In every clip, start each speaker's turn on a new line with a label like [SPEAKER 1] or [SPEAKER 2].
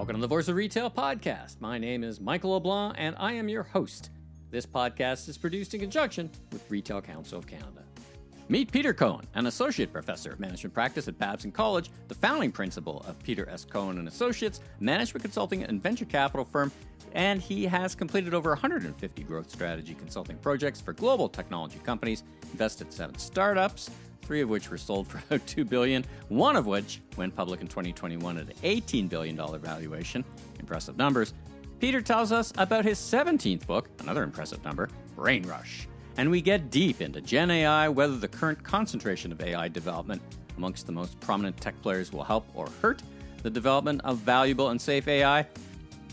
[SPEAKER 1] Welcome to the Voice of Retail podcast. My name is Michael LeBlanc, and I am your host. This podcast is produced in conjunction with Retail Council of Canada. Meet Peter Cohan, an associate professor of management practice at Babson College, the founding principal of Peter Cohan Associates, management consulting and venture capital firm, and he has completed over 150 growth strategy consulting projects for global technology companies, invested 7 startups, 3 of which were sold for about $2 billion, 1 of which went public in 2021 at an $18 billion valuation. Impressive numbers. Peter tells us about his 17th book, another impressive number, Brain Rush. And we get deep into GenAI, whether the current concentration of AI development amongst the most prominent tech players will help or hurt the development of valuable and safe AI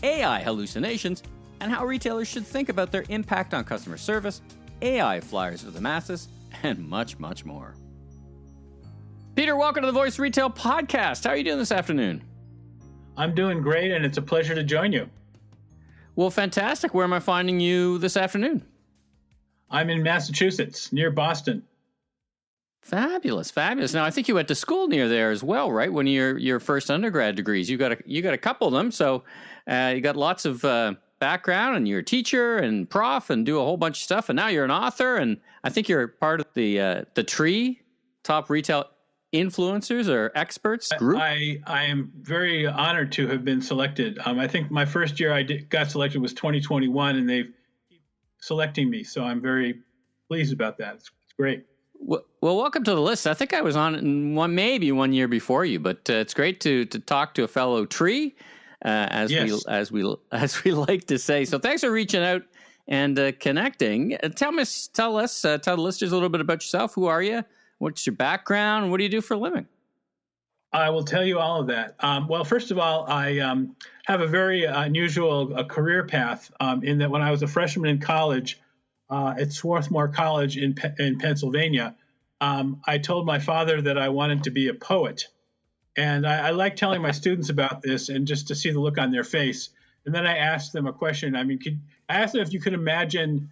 [SPEAKER 1] hallucinations, and how retailers should think about their impact on customer service, AI flyers for the masses, and much, much more. Peter, welcome to the Voice Retail Podcast. How are you doing this afternoon?
[SPEAKER 2] I'm doing great, and it's a pleasure to join you.
[SPEAKER 1] Well, fantastic. Where am I finding you this afternoon?
[SPEAKER 2] I'm in Massachusetts, near Boston.
[SPEAKER 1] Fabulous, fabulous. Now, I think you went to school near there as well, right? One of your first undergrad degrees. You got a couple of them, so you got lots of background, and you're a teacher and prof, and do a whole bunch of stuff. And now you're an author, and I think you're part of the TREE Top Retail Influencers or Experts group.
[SPEAKER 2] I am very honored to have been selected. I think my first year got selected was 2021, and they've keep selecting me, so I'm very pleased about that. It's great.
[SPEAKER 1] Well, welcome to the list. I think I was on maybe 1 year before you, but it's great to talk to a fellow tree, as we like to say. So thanks for reaching out and connecting. Tell the listeners a little bit about yourself. Who are you? What's your background? What do you do for a living?
[SPEAKER 2] I will tell you all of that. Well, first of all, I have a very unusual career path in that when I was a freshman in college at Swarthmore College in Pennsylvania, I told my father that I wanted to be a poet. And I like telling my students about this and just to see the look on their face. And then I asked them a question. I asked them if you could imagine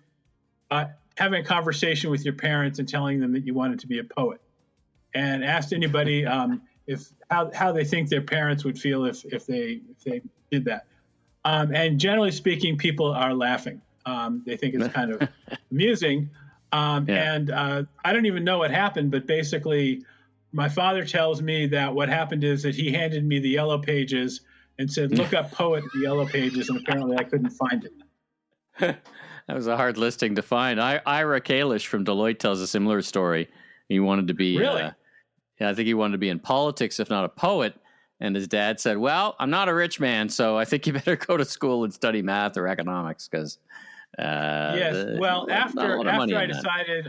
[SPEAKER 2] having a conversation with your parents and telling them that you wanted to be a poet, and asked anybody how they think their parents would feel if they did that. And generally speaking, people are laughing. They think it's kind of amusing. And I don't even know what happened, but basically my father tells me that what happened is that he handed me the yellow pages and said, look up poet in the yellow pages. And apparently I couldn't find it.
[SPEAKER 1] That was a hard listing to find. Ira Kalish from Deloitte tells a similar story. He wanted to be,
[SPEAKER 2] really?
[SPEAKER 1] I think he wanted to be in politics, if not a poet. And his dad said, well, I'm not a rich man, so I think you better go to school and study math or economics because...
[SPEAKER 2] yes. Well, after I decided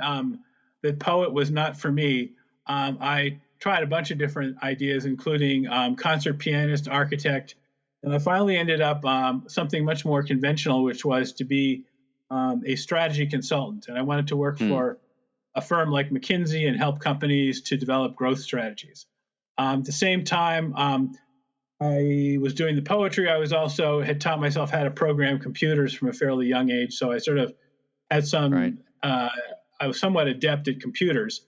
[SPEAKER 2] that poet was not for me, I tried a bunch of different ideas, including concert pianist, architect, and I finally ended up something much more conventional, which was to be a strategy consultant. And I wanted to work for a firm like McKinsey and help companies to develop growth strategies. At the same time, I was doing the poetry. I was also had taught myself how to program computers from a fairly young age. So I sort of had I was somewhat adept at computers.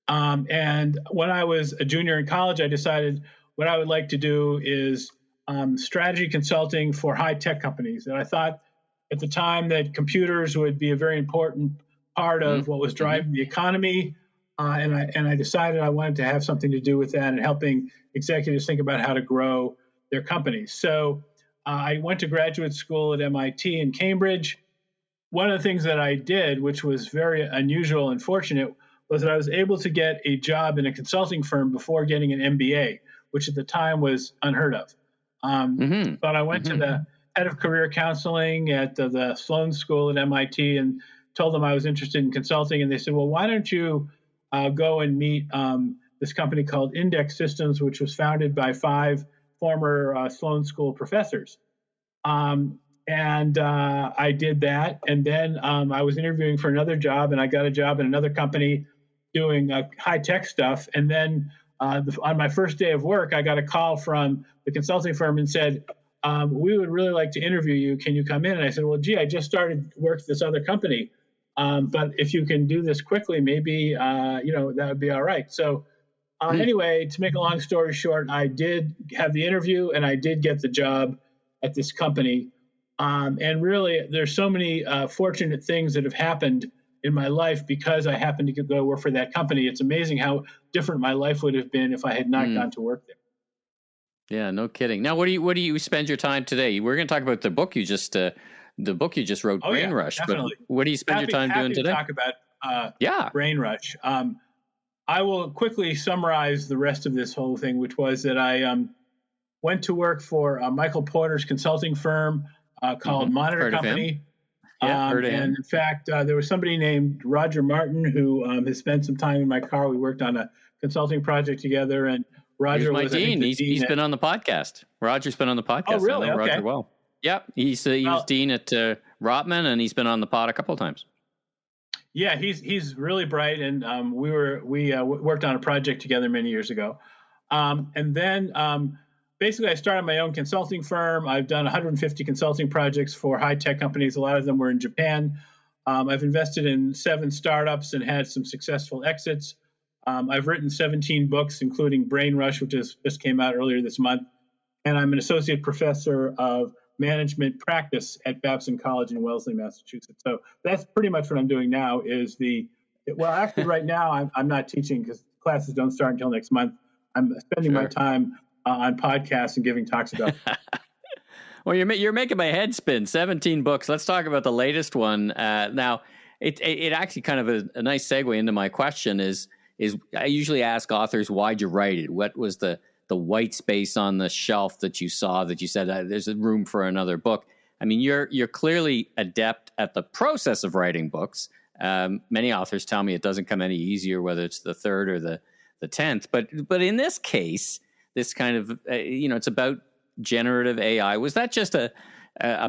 [SPEAKER 2] And when I was a junior in college, I decided what I would like to do is strategy consulting for high tech companies. And I thought at the time that computers would be a very important part of what was driving the economy. And I decided I wanted to have something to do with that and helping executives think about how to grow their companies. So I went to graduate school at MIT in Cambridge. One of the things that I did, which was very unusual and fortunate, was that I was able to get a job in a consulting firm before getting an MBA, which at the time was unheard of. But I went to the head of career counseling at the Sloan School at MIT and told them I was interested in consulting. And they said, well, why don't you go and meet this company called Index Systems, which was founded by 5 former Sloan School professors. And I did that. And then I was interviewing for another job, and I got a job in another company doing high-tech stuff. And then on my first day of work, I got a call from the consulting firm and said, we would really like to interview you. Can you come in? And I said, well, gee, I just started work at this other company. But if you can do this quickly, maybe, that would be all right. So anyway, to make a long story short, I did have the interview and I did get the job. at this company. And really, there's so many fortunate things that have happened in my life because I happened to go work for that company. It's amazing how different my life would have been if I had not gone to work there.
[SPEAKER 1] Yeah, no kidding. Now, what do you spend your time today? We're going to talk about the book you just wrote, Brain Rush.
[SPEAKER 2] Definitely.
[SPEAKER 1] But what do you spend your time doing today?
[SPEAKER 2] Talk about Brain Rush. I will quickly summarize the rest of this whole thing, which was that I went to work for Michael Porter's consulting firm called Monitor Company.
[SPEAKER 1] Heard of him.
[SPEAKER 2] And in fact, there was somebody named Roger Martin who has spent some time in my car. We worked on a consulting project together, and Roger
[SPEAKER 1] was my dean. He's been on the podcast. Roger's been on the podcast.
[SPEAKER 2] Oh, really?
[SPEAKER 1] I know
[SPEAKER 2] okay.
[SPEAKER 1] Roger well. Yep. He was dean at Rotman, and he's been on the pod a couple of times.
[SPEAKER 2] Yeah, he's really bright, and we worked on a project together many years ago, and then basically I started my own consulting firm. I've done 150 consulting projects for high tech companies. A lot of them were in Japan. I've invested in 7 startups and had some successful exits. I've written 17 books, including Brain Rush, which just came out earlier this month, and I'm an associate professor of management practice at Babson College in Wellesley, Massachusetts. So that's pretty much what I'm doing now. Actually, right now I'm not teaching because classes don't start until next month. I'm spending my time on podcasts and giving talks about.
[SPEAKER 1] Well, you're making my head spin. 17 books. Let's talk about the latest one. Now, it actually kind of a nice segue into my question is I usually ask authors, why'd you write it? What was the white space on the shelf that you saw that you said there's a room for another book? I mean, you're clearly adept at the process of writing books. Many authors tell me it doesn't come any easier, whether it's the 3rd or the 10th. But in this case, this kind of it's about generative AI. Was that just a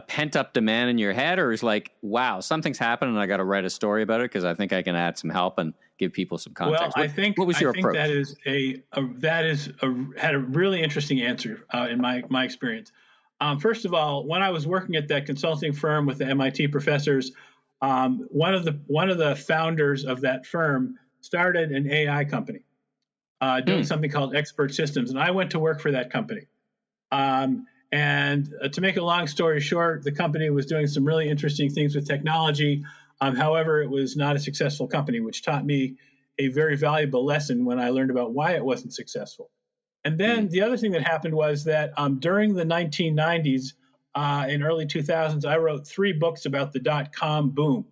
[SPEAKER 1] pent up demand in your head, or is like, wow, something's happened and I got to write a story about it because I think I can add some help and give people some context?
[SPEAKER 2] Well,
[SPEAKER 1] what was your approach?
[SPEAKER 2] That had a really interesting answer in my experience. First of all, when I was working at that consulting firm with the MIT professors, one of the founders of that firm started an AI company doing something called Expert Systems, and I went to work for that company. And to make a long story short, the company was doing some really interesting things with technology. However, it was not a successful company, which taught me a very valuable lesson when I learned about why it wasn't successful. And then the other thing that happened was that during the 1990s and early 2000s, I wrote 3 books about the dot-com boom.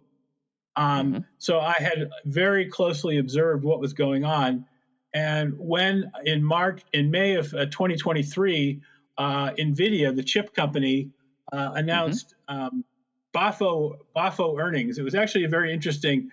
[SPEAKER 2] So I had very closely observed what was going on. And when in May of 2023, NVIDIA, the chip company, announced BAFO earnings. It was actually a very interesting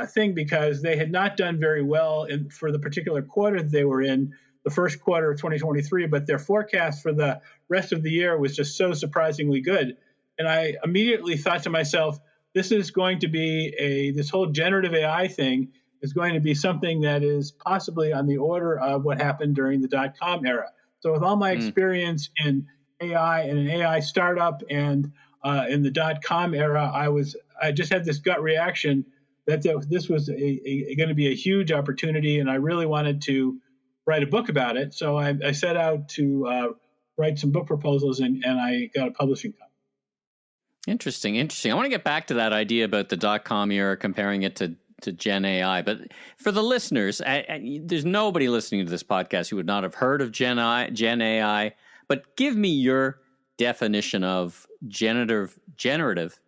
[SPEAKER 2] thing because they had not done very well for the particular quarter that they were in, the first quarter of 2023, but their forecast for the rest of the year was just so surprisingly good. And I immediately thought to myself, this is going to be this whole generative AI thing is going to be something that is possibly on the order of what happened during the dot-com era. So with all my experience in AI and an AI startup and in the dot-com era, I just had this gut reaction that this was going to be a huge opportunity, and I really wanted to write a book about it. So I set out to write some book proposals, and I got a publishing company.
[SPEAKER 1] Interesting. I want to get back to that idea about the dot-com era, comparing it to GenAI. But for the listeners, there's nobody listening to this podcast who would not have heard of GenAI. But give me your definition of generative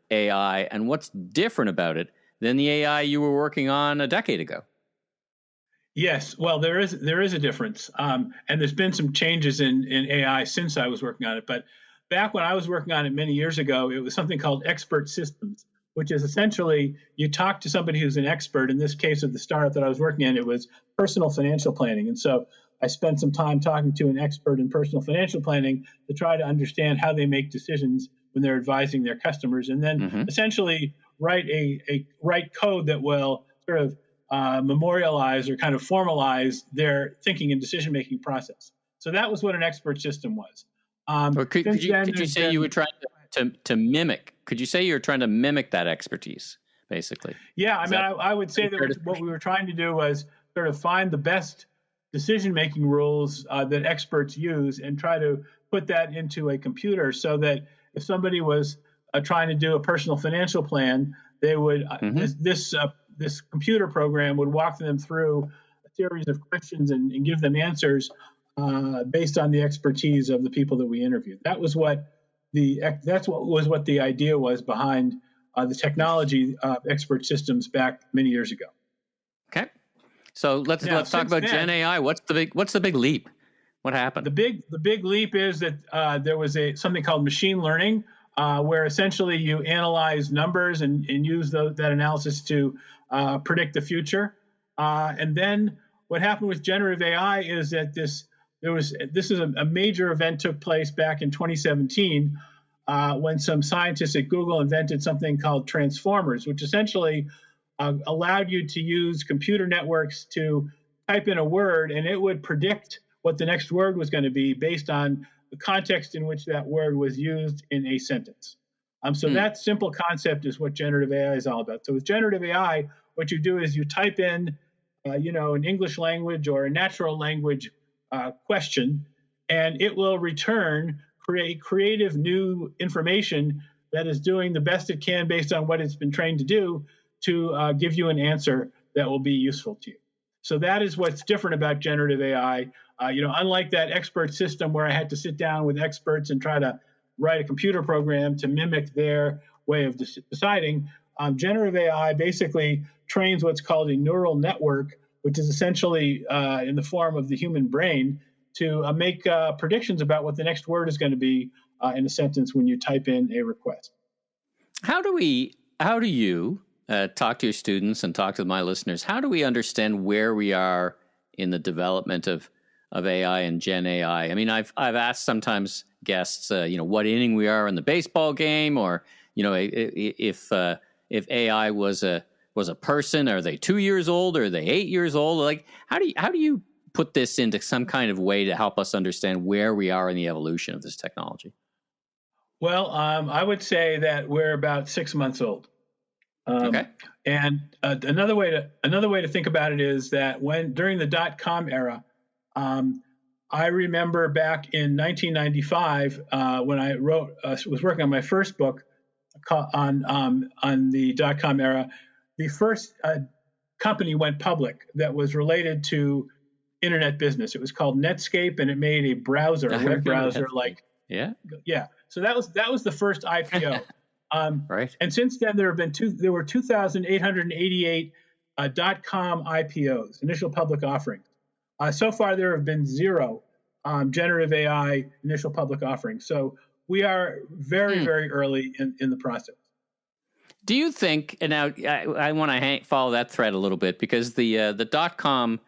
[SPEAKER 1] AI and what's different about it than the AI you were working on a decade ago.
[SPEAKER 2] Yes, well, there is a difference, and there's been some changes in AI since I was working on it. But back when I was working on it many years ago, it was something called Expert Systems, which is essentially you talk to somebody who's an expert. In this case of the startup that I was working in, it was personal financial planning. And so I spent some time talking to an expert in personal financial planning to try to understand how they make decisions when they're advising their customers, and then essentially write code that will sort of memorialize or kind of formalize their thinking and decision-making process. So that was what an expert system was.
[SPEAKER 1] Could you say you were trying to mimic? Could you say you were trying to mimic that expertise, basically?
[SPEAKER 2] Yeah, I would say that what we were trying to do was sort of find the best decision-making rules that experts use and try to put that into a computer so that if somebody was trying to do a personal financial plan, they would this computer program would walk them through a series of questions and give them answers based on the expertise of the people that we interviewed. That's what the idea was behind the technology expert systems back many years ago.
[SPEAKER 1] Okay, so let's talk about GenAI. What's the big leap? What happened?
[SPEAKER 2] The big leap is that there was something called machine learning, where essentially you analyze numbers and use that analysis to predict the future. And then what happened with generative AI is that this is a major event took place back in 2017 when some scientists at Google invented something called transformers, which essentially allowed you to use computer networks to type in a word, and it would predict what the next word was going to be based on the context in which that word was used in a sentence. So that simple concept is what generative AI is all about. So with generative AI, what you do is you type in, an English language or a natural language question, and it will return creative new information that is doing the best it can based on what it's been trained to do to give you an answer that will be useful to you. So that is what's different about generative AI. Unlike that expert system where I had to sit down with experts and try to write a computer program to mimic their way of deciding, generative AI basically trains what's called a neural network, which is essentially in the form of the human brain, to make predictions about what the next word is going to be in a sentence when you type in a request.
[SPEAKER 1] How do you talk to your students and talk to my listeners? How do we understand where we are in the development of AI and Gen AI? I mean, I've asked sometimes guests, what inning we are in the baseball game, or if AI was a person, are they 2 years old, or are they 8 years old? Like, how do you put this into some kind of way to help us understand where we are in the evolution of this technology?
[SPEAKER 2] Well, I would say that we're about 6 months old.
[SPEAKER 1] Okay.
[SPEAKER 2] And another way to think about it is that during the .com era, I remember back in 1995 when I was working on my first book on the .com era. The first company went public that was related to internet business. It was called Netscape, and it made a browser, a web browser, yeah. So that was the first IPO.
[SPEAKER 1] Right.
[SPEAKER 2] And since then, there were 2,888 .com IPOs, initial public offerings. So far, there have been 0 generative AI initial public offerings. So we are very, very early in the process.
[SPEAKER 1] Do you think, and now I want to follow that thread a little bit, because the .com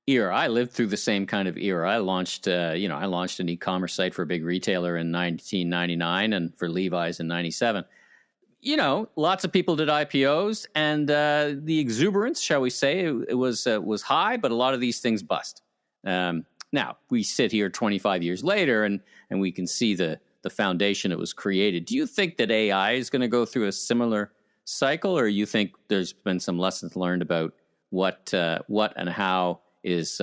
[SPEAKER 1] era, I lived through the same kind of era. I launched an e-commerce site for a big retailer in 1999 and for Levi's in 97. Lots of people did IPOs, and the exuberance, shall we say, it was high, but a lot of these things bust. Now, we sit here 25 years later, and we can see the foundation that was created. Do you think that AI is going to go through a similar cycle, or you think there's been some lessons learned about what and how is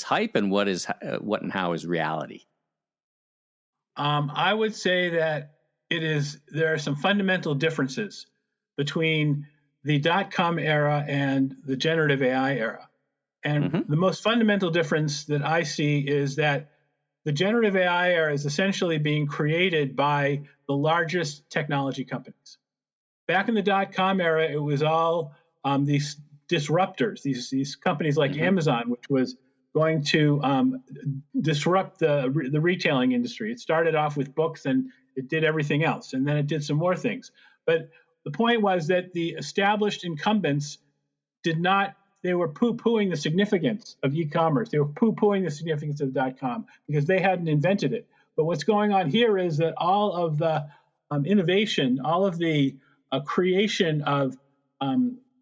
[SPEAKER 1] hype, and what and how is reality?
[SPEAKER 2] I would say that there are some fundamental differences between the .com era and the generative AI era. And the most fundamental difference that I see is that the generative AI era is essentially being created by the largest technology companies. Back in the .com era, it was all these disruptors, these companies like Amazon, which was going to disrupt the retailing industry. It started off with books, and it did everything else, and then it did some more things. But the point was that the established incumbents they were poo-pooing the significance of e-commerce. They were poo-pooing the significance of .com because they hadn't invented it. But what's going on here is that all of the innovation, all of the creation of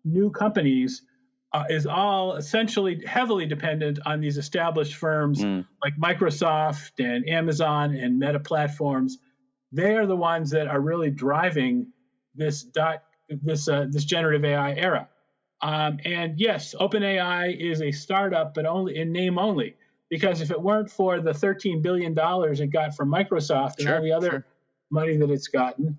[SPEAKER 2] new companies is all essentially heavily dependent on these established firms like Microsoft and Amazon and Meta Platforms. They are the ones that are really driving this generative AI era. And yes, OpenAI is a startup, but only in name only. because if it weren't for the $13 billion it got from Microsoft and all the other money that it's gotten,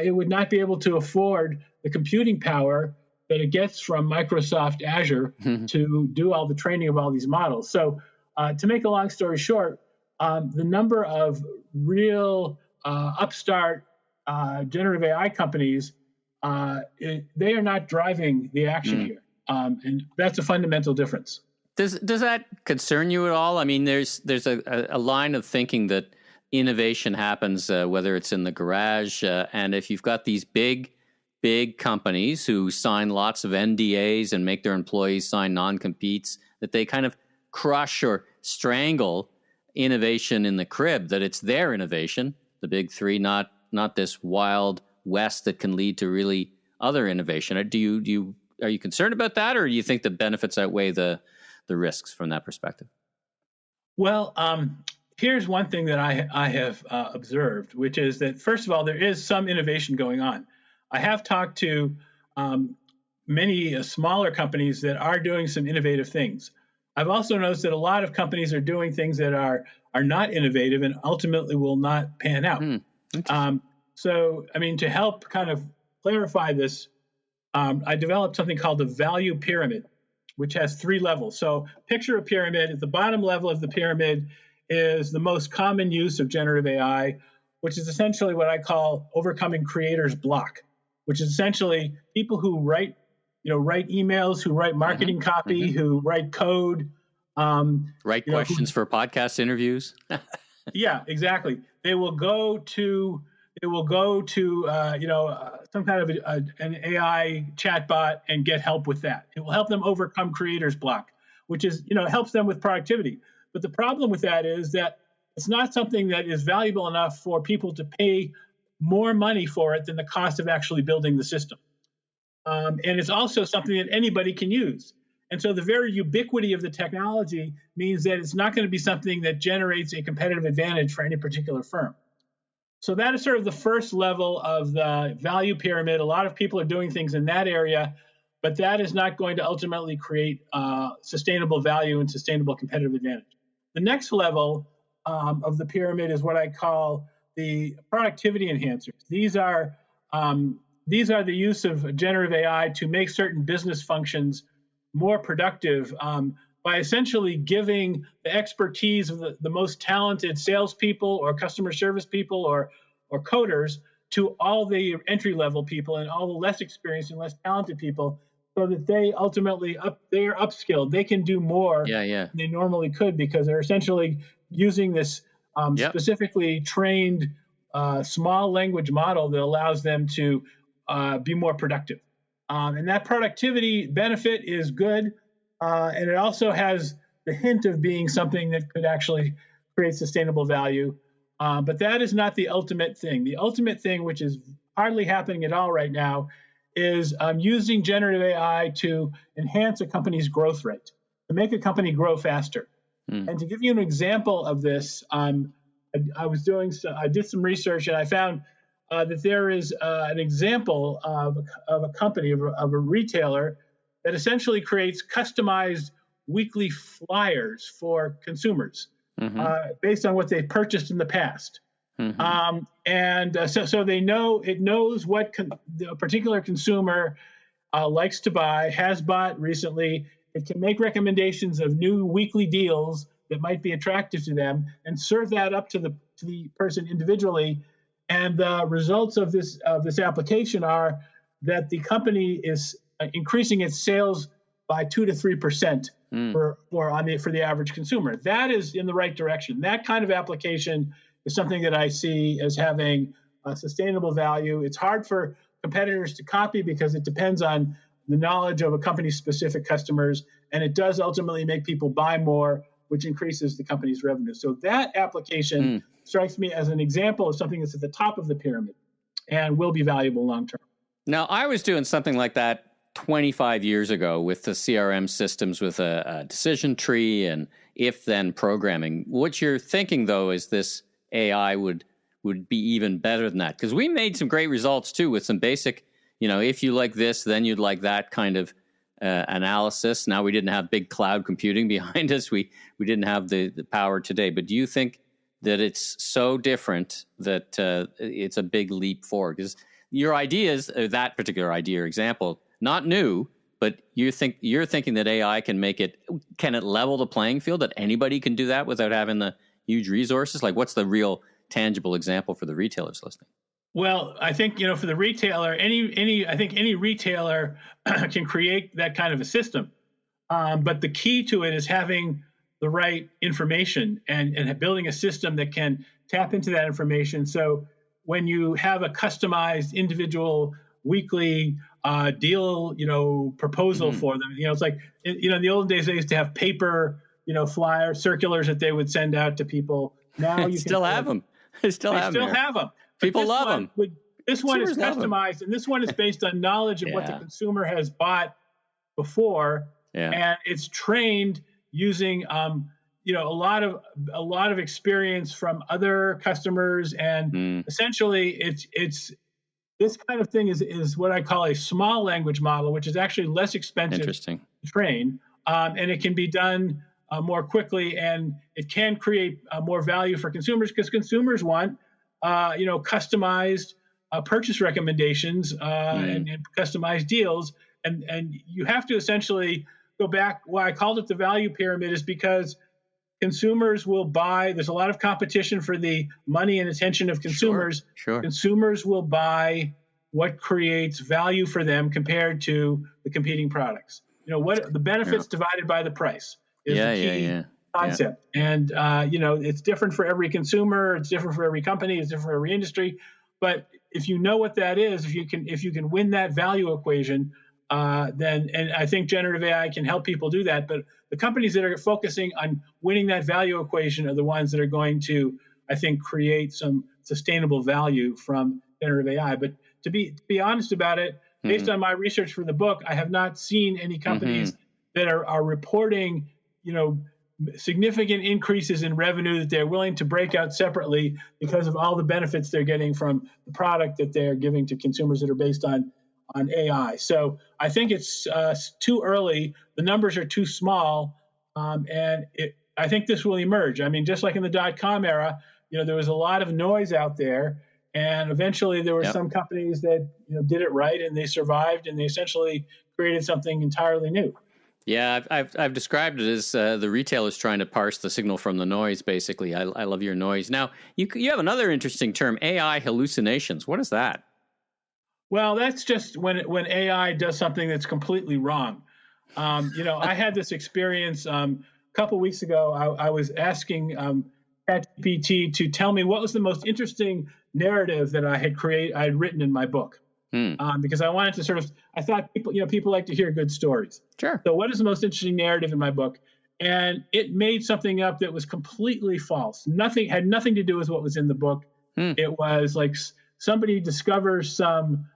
[SPEAKER 2] it would not be able to afford the computing power that it gets from Microsoft Azure to do all the training of all these models. So to make a long story short, the number of real upstart generative AI companies, they are not driving the action here. And that's a fundamental difference.
[SPEAKER 1] Does that concern you at all? I mean, there's a line of thinking that innovation happens whether it's in the garage, and if you've got these big companies who sign lots of NDAs and make their employees sign non-competes, that they kind of crush or strangle innovation in the crib, that it's their innovation, the big three, not this wild west that can lead to really other innovation. Are you concerned about that, or do you think the benefits outweigh the risks from that perspective?
[SPEAKER 2] Well, here's one thing that I have observed, which is that, first of all, there is some innovation going on. I have talked to many smaller companies that are doing some innovative things. I've also noticed that a lot of companies are doing things that are not innovative and ultimately will not pan out. So, I mean, to help kind of clarify this, I developed something called the value pyramid, which has 3 levels. So picture a pyramid. At the bottom level of the pyramid is the most common use of generative AI, which is essentially what I call overcoming creator's block, which is essentially people who write emails, who write marketing copy, who write code,
[SPEAKER 1] write questions for podcast interviews.
[SPEAKER 2] Yeah, exactly. They will go to some kind of an AI chatbot and get help with that. It will help them overcome creator's block, which is, helps them with productivity. But the problem with that is that it's not something that is valuable enough for people to pay more money for it than the cost of actually building the system. And it's also something that anybody can use. And so the very ubiquity of the technology means that it's not going to be something that generates a competitive advantage for any particular firm. So that is sort of the first level of the value pyramid. A lot of people are doing things in that area, but that is not going to ultimately create sustainable value and sustainable competitive advantage. The next level of the pyramid is what I call the productivity enhancers. These are the use of generative AI to make certain business functions more productive by essentially giving the expertise of the most talented salespeople or customer service people or coders to all the entry-level people and all the less experienced and less talented people, so that they ultimately they're upskilled. They can do more than they normally could, because they're essentially using this specifically trained small language model that allows them to be more productive. And that productivity benefit is good. And it also has the hint of being something that could actually create sustainable value. But that is not the ultimate thing. The ultimate thing, which is hardly happening at all right now, is using generative AI to enhance a company's growth rate, to make a company grow faster. And to give you an example of this, I did some research, and I found that there is an example of a company, of a retailer, that essentially creates customized weekly flyers for consumers based on what they've purchased in the past. So they know, it knows what the particular consumer likes to buy, has bought recently. It can make recommendations of new weekly deals that might be attractive to them and serve that up to the person individually. And the results of this application are that the company is increasing its sales by 2 to 3% for the average consumer. That is in the right direction. That kind of application is something that I see as having a sustainable value. It's hard for competitors to copy because it depends on the knowledge of a company's specific customers, and it does ultimately make people buy more, which increases the company's revenue. So that application strikes me as an example of something that's at the top of the pyramid and will be valuable long term.
[SPEAKER 1] Now, I was doing something like that 25 years ago with the CRM systems with a decision tree and if-then programming. What you're thinking, though, is this AI would be even better than that. Because we made some great results, too, with some basic, if you like this, then you'd like that kind of analysis. Now, we didn't have big cloud computing behind us. We didn't have the power today. But do you think that it's so different that it's a big leap forward? Because your ideas, that particular idea or example, not new, but you're thinking that AI can it level the playing field, that anybody can do that without having the huge resources? Like, what's the real tangible example for the retailers listening?
[SPEAKER 2] Well, I think, for the retailer, any retailer can create that kind of a system. But the key to it is having the right information and building a system that can tap into that information. So when you have a customized individual weekly deal, proposal for them, it's like, in the old days, they used to have paper, flyer circulars that they would send out to people. Now you
[SPEAKER 1] still have them. They still have them. People love them.
[SPEAKER 2] This one is customized, and this one is based on knowledge of what the consumer has bought before, and it's trained using a lot of experience from other customers, and essentially it's this kind of thing is what I call a small language model, which is actually less expensive to train, and it can be done more quickly, and it can create more value for consumers, because consumers want customized purchase recommendations and customized deals, and you have to essentially go back. Why I called it the value pyramid is because consumers will buy. There's a lot of competition for the money and attention of consumers.
[SPEAKER 1] Sure.
[SPEAKER 2] Consumers will buy what creates value for them compared to the competing products. What the benefits divided by the price is the key concept. And it's different for every consumer. It's different for every company. It's different for every industry. But if you know what that is, if you can win that value equation, then I think generative AI can help people do that. But the companies that are focusing on winning that value equation are the ones that are going to, I think, create some sustainable value from generative AI. But to be honest about it, based on my research for the book, I have not seen any companies that are reporting, significant increases in revenue that they're willing to break out separately because of all the benefits they're getting from the product that they're giving to consumers that are based on AI. So I think it's too early. The numbers are too small, and I think this will emerge. I mean, just like in the .com era, there was a lot of noise out there, and eventually there were some companies that did it right, and they survived, and they essentially created something entirely new.
[SPEAKER 1] Yeah, I've described it as the retailers trying to parse the signal from the noise, basically. I love your noise. Now, you have another interesting term, AI hallucinations. What is that?
[SPEAKER 2] Well, that's just when AI does something that's completely wrong. I had this experience a couple weeks ago. I was asking ChatGPT to tell me what was the most interesting narrative that I had written in my book. Because I wanted to I thought people like to hear good stories.
[SPEAKER 1] Sure.
[SPEAKER 2] So what is the most interesting narrative in my book? And it made something up that was completely false. Had nothing to do with what was in the book. It was like somebody discovers some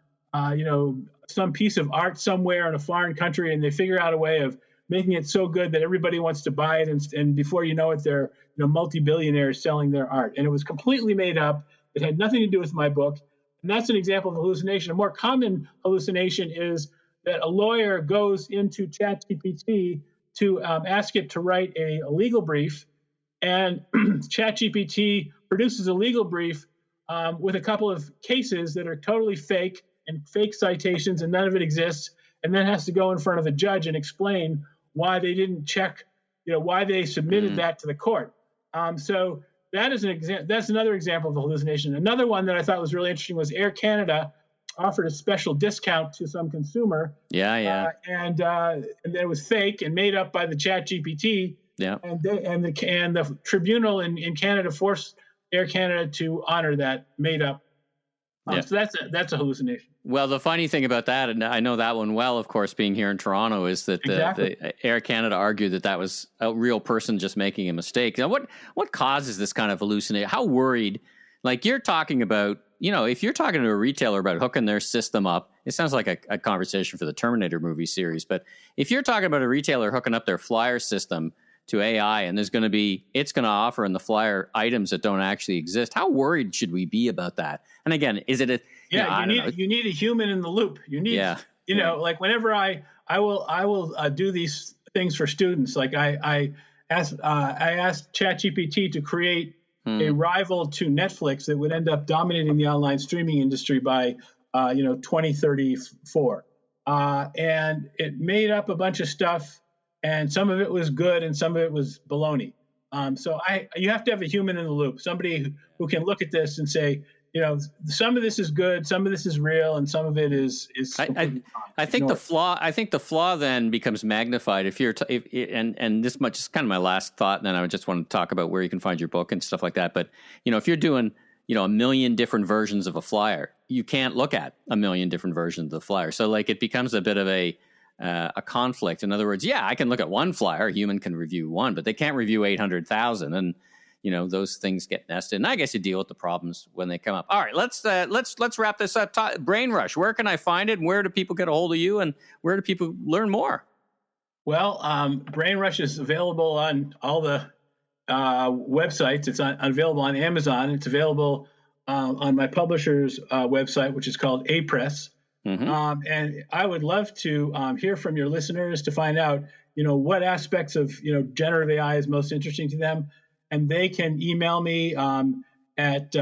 [SPEAKER 2] piece of art somewhere in a foreign country, and they figure out a way of making it so good that everybody wants to buy it. And before you know it, they're multi-billionaires selling their art. And it was completely made up. It had nothing to do with my book. And that's an example of hallucination. A more common hallucination is that a lawyer goes into ChatGPT to ask it to write a legal brief, and ChatGPT produces a legal brief with a couple of cases that are totally fake and fake citations, and none of it exists, and then has to go in front of a judge and explain why they didn't check, why they submitted that to the court. So that is that's another example of a hallucination. Another one that I thought was really interesting was Air Canada offered a special discount to some consumer. And it was fake and made up by the ChatGPT.
[SPEAKER 1] Yeah.
[SPEAKER 2] And the tribunal in Canada forced Air Canada to honor that made up. So that's a hallucination.
[SPEAKER 1] Well, the funny thing about that, and I know that one well, of course, being here in Toronto, is that the Air Canada argued that was a real person just making a mistake. Now, what causes this kind of hallucination? How worried? Like, you're talking about, if you're talking to a retailer about hooking their system up, it sounds like a conversation for the Terminator movie series. But if you're talking about a retailer hooking up their flyer system to AI, and it's going to offer in the flyer items that don't actually exist, how worried should we be about that? And again, is it
[SPEAKER 2] you need a human in the loop. You need, like whenever I will do these things for students. Like I asked ChatGPT to create a rival to Netflix that would end up dominating the online streaming industry by 2034. And it made up a bunch of stuff, and some of it was good and some of it was baloney. So you have to have a human in the loop, somebody who can look at this and say, some of this is good, some of this is real, and some of it is.
[SPEAKER 1] I think the flaw then becomes magnified if you're and this much is kind of my last thought, and then I would just want to talk about where you can find your book and stuff like that. But if you're doing a million different versions of a flyer, you can't look at a million different versions of the flyer. So like it becomes a bit of a conflict. In other words, I can look at one flyer, a human can review one, but they can't review 800,000, and those things get nested. And I guess you deal with the problems when they come up. All right, let's wrap this up. Brain Rush, where can I find it? Where do people get a hold of you, and where do people learn more?
[SPEAKER 2] Well, Brain Rush is available on all the websites. It's available on Amazon. It's available on my publisher's website, which is called A-Press. Mm-hmm. And I would love to hear from your listeners to find out, what aspects of, generative AI is most interesting to them. And they can email me at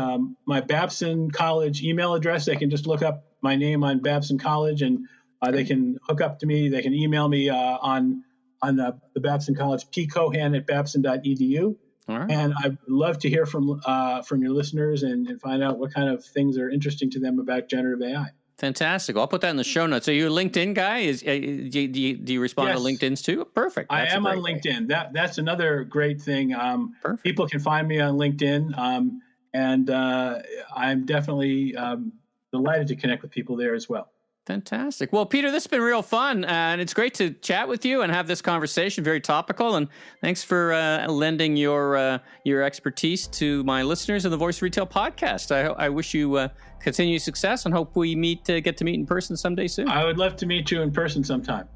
[SPEAKER 2] my Babson College email address. They can just look up my name on Babson College, and they can hook up to me. They can email me on the Babson College, pcohan@babson.edu. All right. And I'd love to hear from your listeners and find out what kind of things are interesting to them about generative AI.
[SPEAKER 1] Fantastic. I'll put that in the show notes. So you're a LinkedIn guy? Do you respond to LinkedIn's too? Perfect.
[SPEAKER 2] I am on LinkedIn. That's another great thing. People can find me on LinkedIn, and I'm definitely delighted to connect with people there as well.
[SPEAKER 1] Fantastic. Well, Peter, this has been real fun, and it's great to chat with you and have this conversation. Very topical, and thanks for lending your expertise to my listeners in the Voice of Retail podcast. I wish you continued success and hope we get to meet in person someday soon.
[SPEAKER 2] I would love to meet you in person sometime.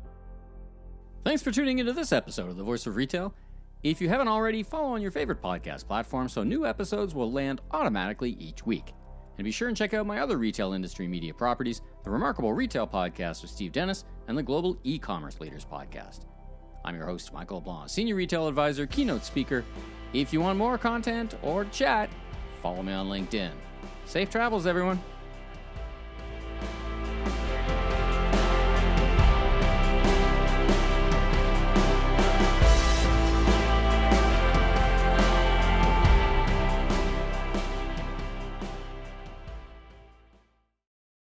[SPEAKER 1] Thanks for tuning into this episode of the Voice of Retail. If you haven't already, follow on your favorite podcast platform so new episodes will land automatically each week. And be sure and check out my other retail industry media properties, the Remarkable Retail Podcast with Steve Dennis and the Global E-Commerce Leaders Podcast. I'm your host, Michael LeBlanc, Senior Retail Advisor, Keynote Speaker. If you want more content or chat, follow me on LinkedIn. Safe travels, everyone.